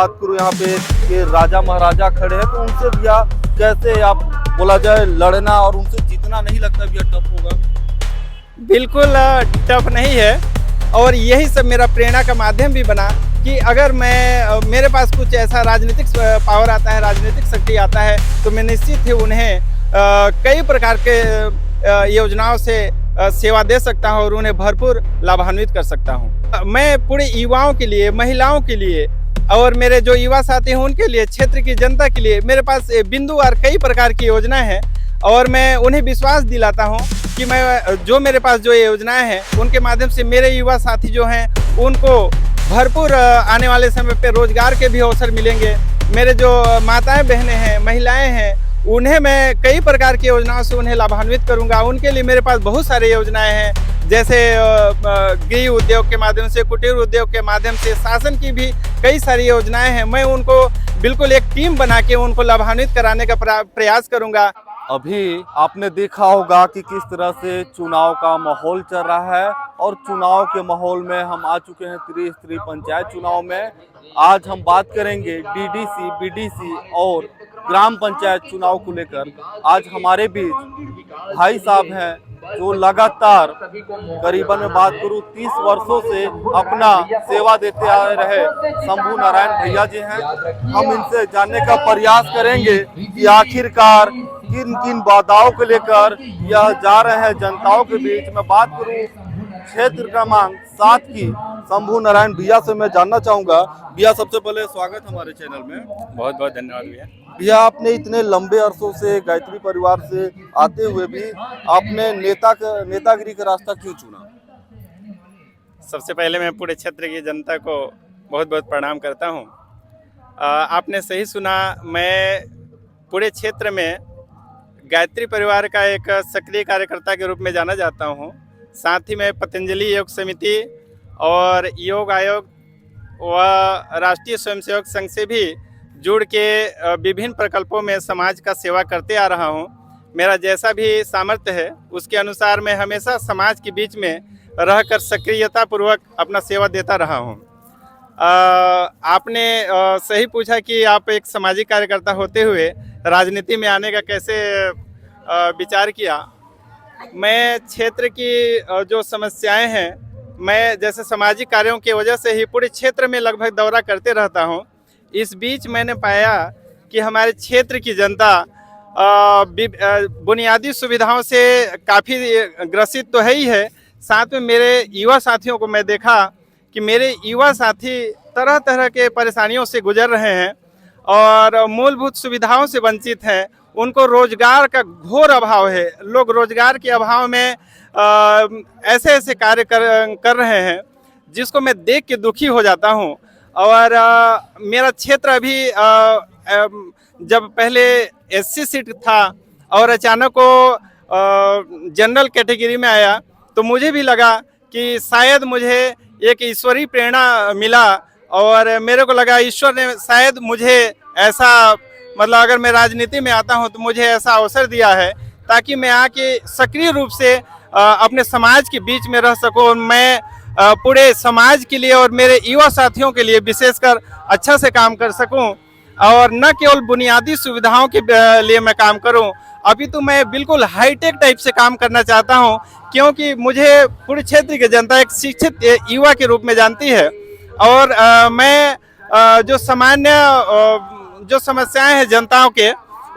बात करूँ यहाँ पे कि राजा महाराजा खड़े हैं, तो उनसे भैया कैसे आप बोला जाए लड़ना और उनसे जीतना नहीं लगता भैया टफ होगा? बिल्कुल टफ नहीं है। और यही सब मेरा प्रेरणा का माध्यम भी बना कि अगर मेरे पास कुछ ऐसा राजनीतिक पावर आता है, राजनीतिक शक्ति आता है, तो मैं निश्चित ही उन्हें कई प्रकार के योजनाओं से सेवा दे सकता हूं और उन्हें भरपूर लाभान्वित कर सकता हूं। मैं पूरे युवाओं के लिए, महिलाओं के लिए और मेरे जो युवा साथी हैं उनके लिए, क्षेत्र की जनता के लिए मेरे पास बिंदुवार कई प्रकार की योजनाएं हैं और मैं उन्हें विश्वास दिलाता हूं कि मेरे पास जो योजनाएं हैं उनके माध्यम से मेरे युवा साथी जो हैं उनको भरपूर आने वाले समय पे रोजगार के भी अवसर मिलेंगे। मेरे जो माताएं बहनें हैं, महिलाएं हैं, उन्हें मैं कई प्रकार की योजनाओं से उन्हें लाभान्वित करूंगा। उनके लिए मेरे पास बहुत सारी योजनाएं हैं, जैसे गृह उद्योग के माध्यम से, कुटीर उद्योग के माध्यम से, शासन की भी कई सारी योजनाएं हैं। मैं उनको बिल्कुल एक टीम बना के उनको लाभान्वित कराने का प्रयास करूंगा। अभी आपने देखा होगा कि किस तरह से चुनाव का माहौल चल रहा है और चुनाव के माहौल में हम आ चुके हैं त्रिस्तरीय पंचायत चुनाव में। आज हम बात करेंगे डीडीसी, बीडीसी और ग्राम पंचायत चुनाव को लेकर। आज हमारे बीच भाई साहब हैं जो लगातार करीबन मैं बात करूं 30 वर्षों से अपना सेवा देते आ रहे शंभू नारायण भैया जी हैं। हम इनसे जानने का प्रयास करेंगे कि आखिरकार किन किन बाधाओं को लेकर यह जा रहे हैं जनताओं के बीच। मैं बात करूं क्षेत्र क्रमांक 7 की शंभू नारायण भैया से मैं जानना चाहूंगा। भैया सबसे पहले स्वागत हमारे चैनल में। बहुत बहुत धन्यवाद भैया। भैया आपने इतने लंबे अरसों से गायत्री परिवार से आते हुए भी आपने नेतागिरी का रास्ता क्यों चुना? सबसे पहले मैं पूरे क्षेत्र की जनता को बहुत बहुत प्रणाम करता हूं। आपने सही सुना, मैं पूरे क्षेत्र में गायत्री परिवार का एक सक्रिय कार्यकर्ता के रूप में जाना जाता हूं। साथ ही मैं पतंजलि योग समिति और योग आयोग व राष्ट्रीय स्वयंसेवक संघ से भी जुड़ के विभिन्न प्रकल्पों में समाज का सेवा करते आ रहा हूं। मेरा जैसा भी सामर्थ्य है उसके अनुसार मैं हमेशा समाज के बीच में रहकर सक्रियता पूर्वक अपना सेवा देता रहा हूं। आपने सही पूछा कि आप एक सामाजिक कार्यकर्ता होते हुए राजनीति में आने का कैसे विचार किया। मैं क्षेत्र की जो समस्याएं हैं, मैं जैसे सामाजिक कार्यों की वजह से ही पूरे क्षेत्र में लगभग दौरा करते रहता हूं। इस बीच मैंने पाया कि हमारे क्षेत्र की जनता बुनियादी सुविधाओं से काफ़ी ग्रसित तो है ही है। साथ में मेरे युवा साथियों को मैं देखा कि मेरे युवा साथी तरह तरह के परेशानियों से गुजर रहे हैं और मूलभूत सुविधाओं से वंचित हैं। उनको रोजगार का घोर अभाव है। लोग रोजगार के अभाव में ऐसे ऐसे कार्य कर रहे हैं जिसको मैं देख के दुखी हो जाता हूं। और मेरा क्षेत्र अभी जब पहले एससी सीट था और अचानक वो जनरल कैटेगरी में आया, तो मुझे भी लगा कि शायद मुझे एक ईश्वरीय प्रेरणा मिला और मेरे को लगा ईश्वर ने शायद मुझे ऐसा, मतलब अगर मैं राजनीति में आता हूं तो मुझे ऐसा अवसर दिया है ताकि मैं आके सक्रिय रूप से अपने समाज के बीच में रह सकूं। मैं पूरे समाज के लिए और मेरे युवा साथियों के लिए विशेषकर अच्छा से काम कर सकूं और न केवल बुनियादी सुविधाओं के लिए मैं काम करूं, अभी तो मैं बिल्कुल हाईटेक टाइप से काम करना चाहता हूं, क्योंकि मुझे पूरे क्षेत्र की जनता एक शिक्षित युवा के रूप में जानती है। और मैं जो सामान्य जो समस्याएं हैं जनताओं के,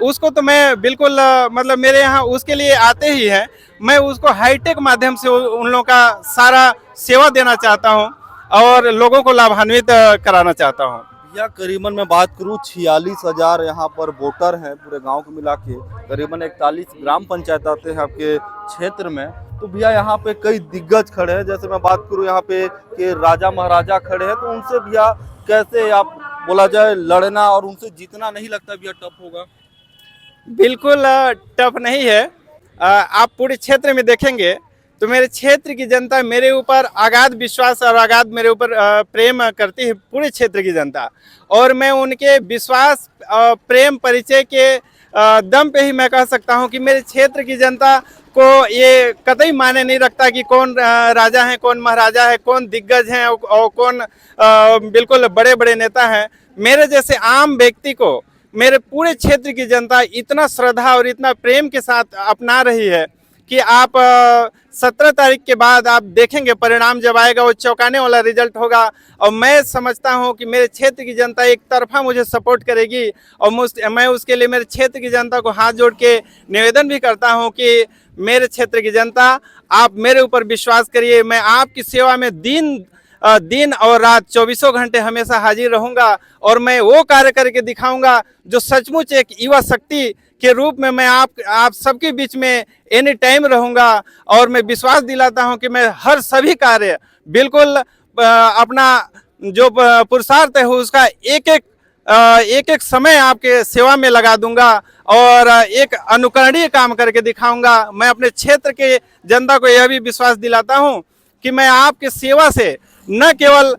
उसको तो मैं बिल्कुल मतलब मेरे यहाँ उसके लिए आते ही हैं। मैं उसको हाईटेक माध्यम से उन लोगों का सारा सेवा देना चाहता हूं और लोगों को लाभान्वित कराना चाहता हूं। भैया करीबन मैं बात करूँ 46,000 यहाँ पर वोटर हैं पूरे गांव को मिला के। करीबन 41 ग्राम पंचायत आते हैं आपके क्षेत्र में। तो भैया यहाँ पे कई दिग्गज खड़े हैं, जैसे मैं बात करूँ यहाँ पे कि राजा महाराजा खड़े हैं, तो उनसे भैया कैसे आप बोला जाए लड़ना और उनसे जीतना नहीं लगता भैया टफ होगा? बिल्कुल टफ नहीं है। आप पूरे क्षेत्र में देखेंगे तो मेरे क्षेत्र की जनता मेरे ऊपर अगाध विश्वास और अगाध मेरे ऊपर प्रेम करती है, पूरे क्षेत्र की जनता। और मैं उनके विश्वास प्रेम परिचय के दम पे ही मैं कह सकता हूं कि मेरे क्षेत्र की जनता को ये कतई मायने नहीं रखता कि कौन राजा है, कौन महाराजा है, कौन दिग्गज हैं और कौन बिल्कुल बड़े बड़े नेता हैं। मेरे जैसे आम व्यक्ति को मेरे पूरे क्षेत्र की जनता इतना श्रद्धा और इतना प्रेम के साथ अपना रही है कि आप 17 तारीख के बाद आप देखेंगे परिणाम जब आएगा वो चौंकाने वाला रिजल्ट होगा। और मैं समझता हूं कि मेरे क्षेत्र की जनता एक तरफा मुझे सपोर्ट करेगी और मैं उसके लिए मेरे क्षेत्र की जनता को हाथ जोड़ के निवेदन भी करता हूं कि मेरे क्षेत्र की जनता आप मेरे ऊपर विश्वास करिए। मैं आपकी सेवा में दिन और रात 24 घंटे हमेशा हाजिर रहूंगा और मैं वो कार्य करके दिखाऊंगा जो सचमुच एक युवा शक्ति के रूप में मैं आप सबके बीच में एनी टाइम रहूंगा। और मैं विश्वास दिलाता हूं कि मैं हर सभी कार्य बिल्कुल अपना जो पुरुषार्थ है उसका एक समय आपके सेवा में लगा दूंगा और एक अनुकरणीय काम करके दिखाऊंगा। मैं अपने क्षेत्र के जनता को यह भी विश्वास दिलाता हूं कि मैं आपके सेवा से न केवल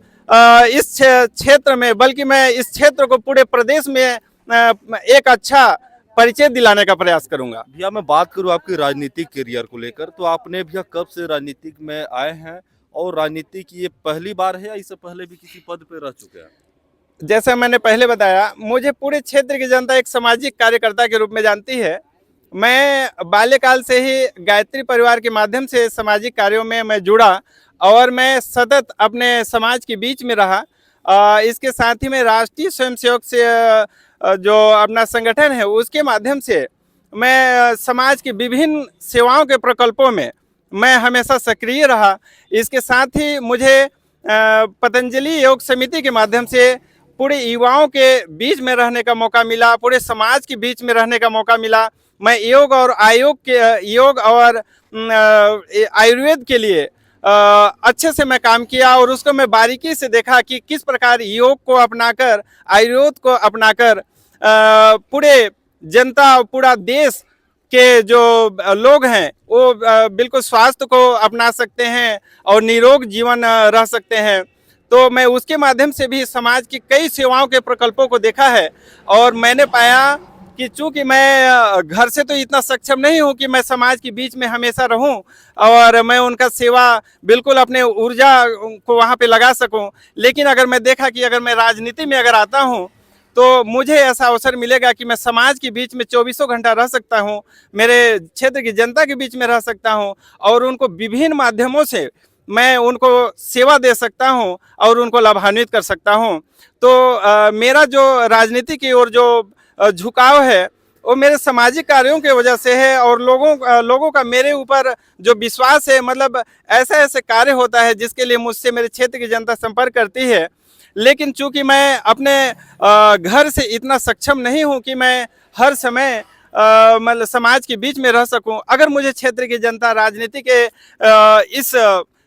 इस क्षेत्र में बल्कि मैं इस क्षेत्र को पूरे प्रदेश में एक अच्छा परिचय दिलाने का प्रयास करूंगा। भैया मैं बात करूं आपकी राजनीतिक करियर को लेकर, तो आपने भैया कब से राजनीतिक में आए हैं और राजनीति की ये पहली बार है या इससे पहले भी किसी पद पे रह चुके हैं? जैसा मैंने पहले बताया, मुझे पूरे क्षेत्र की जनता एक सामाजिक कार्यकर्ता के रूप में जानती है। मैं बाल्यकाल से ही गायत्री परिवार के माध्यम से सामाजिक कार्यों में मैं जुड़ा और मैं सतत अपने समाज के बीच में रहा। इसके साथ ही मैं राष्ट्रीय स्वयंसेवक से जो अपना संगठन है उसके माध्यम से मैं समाज की विभिन्न सेवाओं के प्रकल्पों में मैं हमेशा सक्रिय रहा। इसके साथ ही मुझे पतंजलि योग समिति के माध्यम से पूरे युवाओं के बीच में रहने का मौका मिला, पूरे समाज के बीच में रहने का मौका मिला। मैं योग और आयुर्वेद के लिए अच्छे से मैं काम किया और उसको मैं बारीकी से देखा कि किस प्रकार योग को अपनाकर, आयुर्वेद को अपनाकर पूरे जनता, पूरा देश के जो लोग हैं वो बिल्कुल स्वास्थ्य को अपना सकते हैं और निरोग जीवन रह सकते हैं। तो मैं उसके माध्यम से भी समाज की कई सेवाओं के प्रकल्पों को देखा है और मैंने पाया कि चूंकि मैं घर से तो इतना सक्षम नहीं हूं कि मैं समाज के बीच में हमेशा रहूं और मैं उनका सेवा बिल्कुल अपने ऊर्जा को वहां पे लगा सकूं, लेकिन अगर मैं देखा कि अगर मैं राजनीति में अगर आता हूं तो मुझे ऐसा अवसर मिलेगा कि मैं समाज के बीच में 24 घंटा रह सकता हूं, मेरे क्षेत्र की जनता के बीच में रह सकता हूं और उनको विभिन्न माध्यमों से मैं उनको सेवा दे सकता हूं और उनको लाभान्वित कर सकता हूं। तो मेरा जो राजनीति की ओर जो झुकाव है वो मेरे सामाजिक कार्यों की वजह से है और लोगों का मेरे ऊपर जो विश्वास है, मतलब ऐसे कार्य होता है जिसके लिए मुझसे मेरे क्षेत्र की जनता संपर्क करती है। लेकिन चूंकि मैं अपने घर से इतना सक्षम नहीं हूं कि मैं हर समय मतलब समाज के बीच में रह सकूं। अगर मुझे क्षेत्र की जनता राजनीति के इस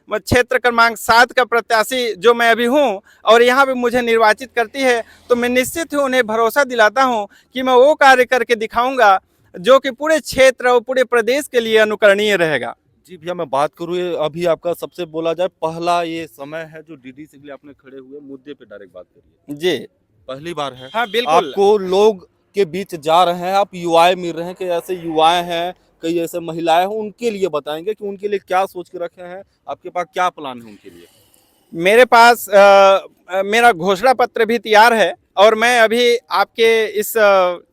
क्षेत्र क्रमांक 7 का प्रत्याशी जो मैं अभी हूं और यहाँ पे मुझे निर्वाचित करती है तो मैं निश्चित ही उन्हें भरोसा दिलाता हूं कि मैं वो कार्य करके दिखाऊंगा जो कि पूरे क्षेत्र और पूरे प्रदेश के लिए अनुकरणीय रहेगा। जी भैया मैं बात करूँ, अभी आपका सबसे बोला जाए पहला ये समय है जो डीडी से लिए आपने खड़े हुए मुद्दे पे डायरेक्ट बात करिए। जी पहली बार है। हाँ बिल्कुल। आपको लोग के बीच जा रहे हैं, आप युवाएं मिल रहे हैं कि ऐसे युवाएं हैं, कई ऐसे महिलाएं हैं, उनके लिए बताएंगे कि उनके लिए क्या सोच के रखे हैं, आपके पास क्या प्लान है उनके लिए? मेरे पास मेरा घोषणा पत्र भी तैयार है और मैं अभी आपके इस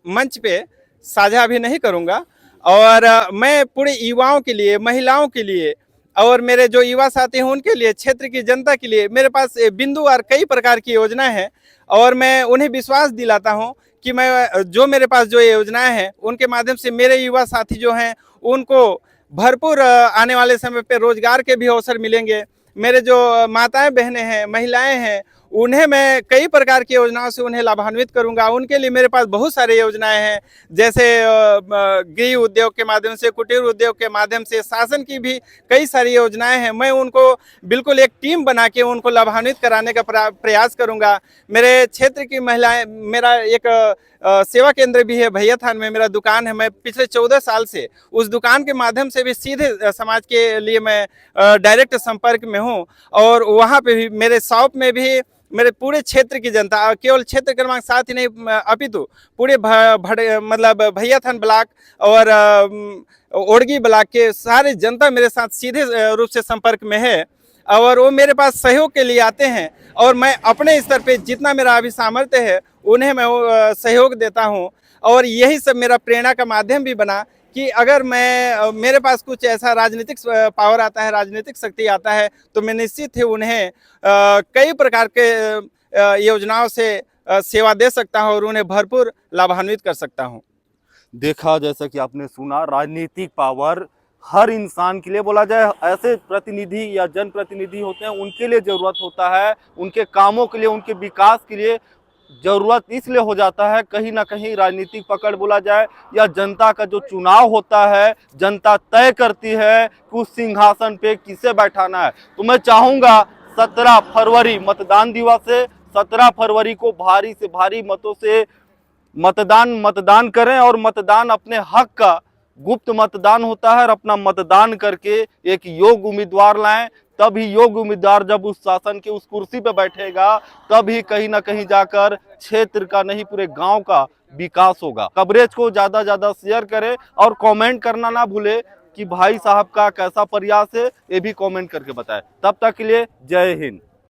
मंच पे साझा अभी नहीं करूंगा। और मैं पूरे युवाओं के लिए, महिलाओं के लिए और मेरे जो युवा साथी हैं उनके लिए, क्षेत्र की जनता के लिए मेरे पास बिंदुवार कई प्रकार की योजनाएं हैं और मैं उन्हें विश्वास दिलाता हूं कि मैं जो मेरे पास जो योजनाएं हैं उनके माध्यम से मेरे युवा साथी जो हैं उनको भरपूर आने वाले समय पे रोजगार के भी अवसर मिलेंगे। मेरे जो माताएं बहनें हैं, महिलाएं हैं, उन्हें मैं कई प्रकार की योजनाओं से उन्हें लाभान्वित करूंगा। उनके लिए मेरे पास बहुत सारी योजनाएं हैं, जैसे गृह उद्योग के माध्यम से, कुटीर उद्योग के माध्यम से, शासन की भी कई सारी योजनाएं हैं। मैं उनको बिल्कुल एक टीम बना के उनको लाभान्वित कराने का प्रयास करूंगा। मेरे क्षेत्र की महिलाएं, मेरा एक सेवा केंद्र भी है भैया थान में, मेरा दुकान है। मैं पिछले 14 साल से उस दुकान के माध्यम से भी सीधे समाज के लिए मैं डायरेक्ट संपर्क में हूँ और वहाँ पे भी मेरे शॉप में भी मेरे पूरे क्षेत्र की जनता, केवल क्षेत्र क्रमांक 7 ही नहीं अपितु पूरे मतलब भैयाथन ब्लॉक और ओड़गी ब्लॉक के सारे जनता मेरे साथ सीधे रूप से संपर्क में है और वो मेरे पास सहयोग के लिए आते हैं और मैं अपने स्तर पे जितना मेरा अभी सामर्थ्य है उन्हें मैं सहयोग देता हूँ। और यही सब मेरा प्रेरणा का माध्यम भी बना कि अगर मेरे पास कुछ ऐसा राजनीतिक पावर आता है, राजनीतिक शक्ति आता है, तो मैं निश्चित ही उन्हें कई प्रकार के योजनाओं से सेवा दे सकता हूँ और उन्हें भरपूर लाभान्वित कर सकता हूँ। देखा, जैसा कि आपने सुना, राजनीतिक पावर हर इंसान के लिए, बोला जाए ऐसे प्रतिनिधि या जनप्रतिनिधि होते हैं उनके लिए जरूरत होता है, उनके कामों के लिए, उनके विकास के लिए जरूरत इसलिए हो जाता है कहीं ना कहीं राजनीतिक पकड़ बोला जाए या जनता का जो चुनाव होता है, जनता तय करती है कि उस सिंहासन पे किसे बैठाना है। तो मैं चाहूंगा 17 फरवरी मतदान दिवस है, 17 फरवरी को भारी से भारी मतों से मतदान करें और मतदान अपने हक का, गुप्त मतदान होता है, और अपना मतदान करके एक योग्य उम्मीदवार लाएं। तभी योग्य उम्मीदवार जब उस शासन के उस कुर्सी पे बैठेगा तभी कहीं ना कहीं जाकर क्षेत्र का नहीं पूरे गांव का विकास होगा। कवरेज को ज्यादा शेयर करें और कमेंट करना ना भूले कि भाई साहब का कैसा प्रयास है, ये भी कमेंट करके बताएं। तब तक के लिए जय हिंद।